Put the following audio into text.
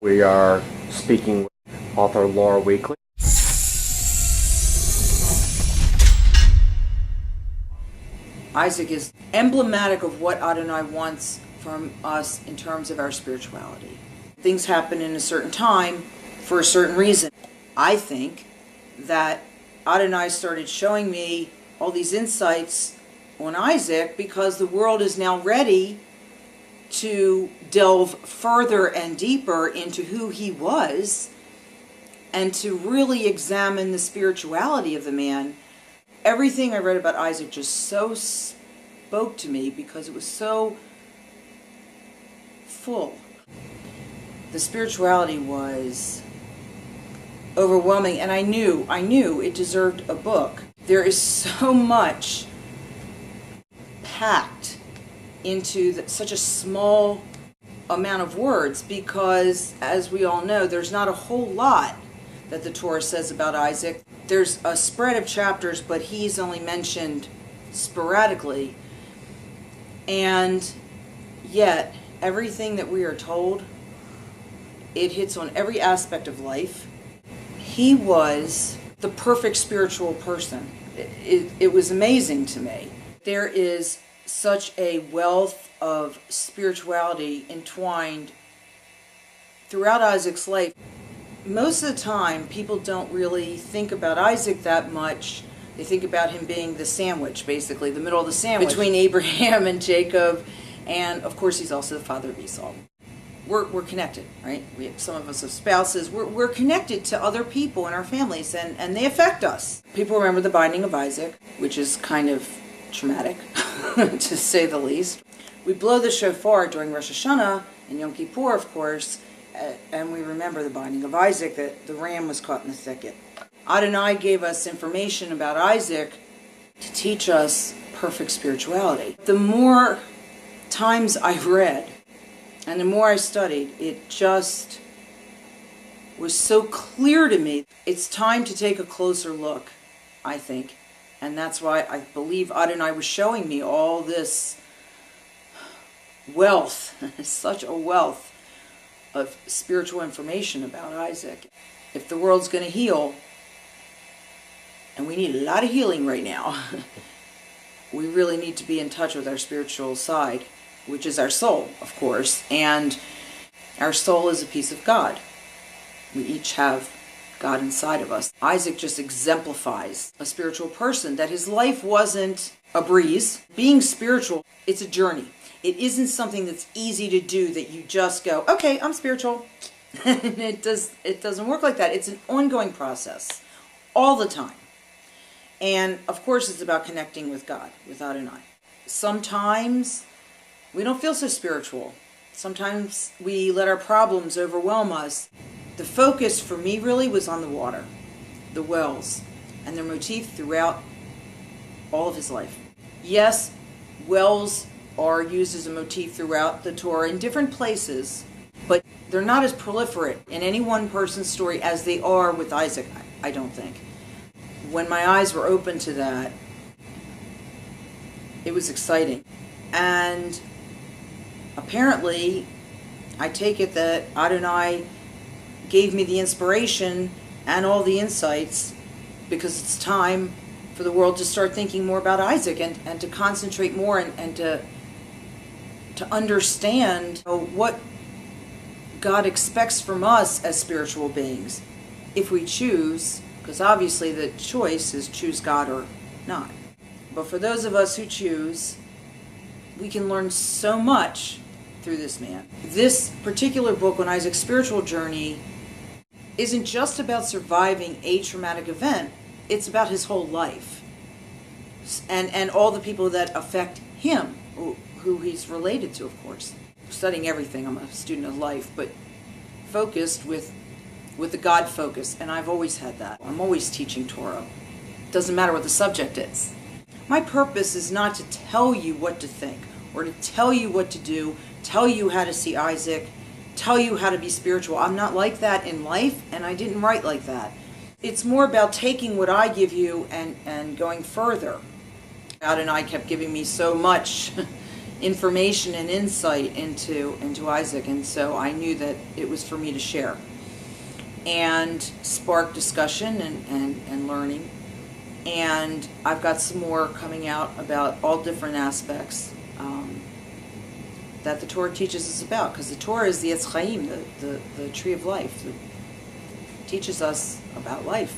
We are speaking with author Laura Weakley. Isaac is emblematic of what Adonai wants from us in terms of our spirituality. Things happen in a certain time for a certain reason. I think that Adonai started showing me all these insights on Isaac because the world is now ready to delve further and deeper into who he was and to really examine the spirituality of the man. Everything I read about Isaac just so spoke to me because it was so full. The spirituality was overwhelming, and I knew it deserved a book. There is so much packed into such a small amount of words because, as we all know, there's not a whole lot that the Torah says about Isaac. There's a spread of chapters, but he's only mentioned sporadically. And yet, everything that we are told, it hits on every aspect of life. He was the perfect spiritual person. It was amazing to me. There is such a wealth of spirituality entwined throughout Isaac's life. Most of the time, people don't really think about Isaac that much. They think about him being the sandwich, basically, the middle of the sandwich between Abraham and Jacob, and of course he's also the father of Esau. We're connected, right? Some of us have spouses. We're connected to other people in our families, and they affect us. People remember the binding of Isaac, which is kind of traumatic, to say the least. We blow the shofar during Rosh Hashanah and Yom Kippur, of course, and we remember the binding of Isaac, that the ram was caught in the thicket. Adonai gave us information about Isaac to teach us perfect spirituality. The more times I read and the more I studied, it just was so clear to me. It's time to take a closer look, I think. And that's why I believe Adonai was showing me all this wealth, such a wealth of spiritual information about Isaac. If the world's going to heal, and we need a lot of healing right now, we really need to be in touch with our spiritual side, which is our soul, of course. And our soul is a piece of God. We each have God inside of us. Isaac just exemplifies a spiritual person, that his life wasn't a breeze. Being spiritual, it's a journey. It isn't something that's easy to do, that you just go, okay, I'm spiritual. It doesn't work like that. It's an ongoing process all the time. And of course it's about connecting with God, with Adonai. Sometimes we don't feel so spiritual. Sometimes we let our problems overwhelm us. The focus for me really was on the water, the wells, and their motif throughout all of his life. Yes, wells are used as a motif throughout the Torah in different places, but they're not as proliferate in any one person's story as they are with Isaac, I don't think. When my eyes were open to that, it was exciting. And apparently, I take it that Adonai gave me the inspiration and all the insights because it's time for the world to start thinking more about Isaac and to concentrate more and to understand what God expects from us as spiritual beings if we choose, because obviously the choice is choose God or not. But for those of us who choose, we can learn so much through this man. This particular book on Isaac's spiritual journey isn't just about surviving a traumatic event, it's about his whole life and all the people that affect him, who he's related to, of course. Studying everything, I'm a student of life, but focused with the God focus, and I've always had that. I'm always teaching Torah. Doesn't matter what the subject is. My purpose is not to tell you what to think or to tell you what to do, tell you how to see Isaac, tell you how to be spiritual. I'm not like that in life, and I didn't write like that. It's more about taking what I give you and going further. God and I kept giving me so much information and insight into Isaac, and so I knew that it was for me to share and spark discussion and learning. And I've got some more coming out about all different aspects that the Torah teaches us about, because the Torah is the Etz Chaim, the tree of life. It teaches us about life.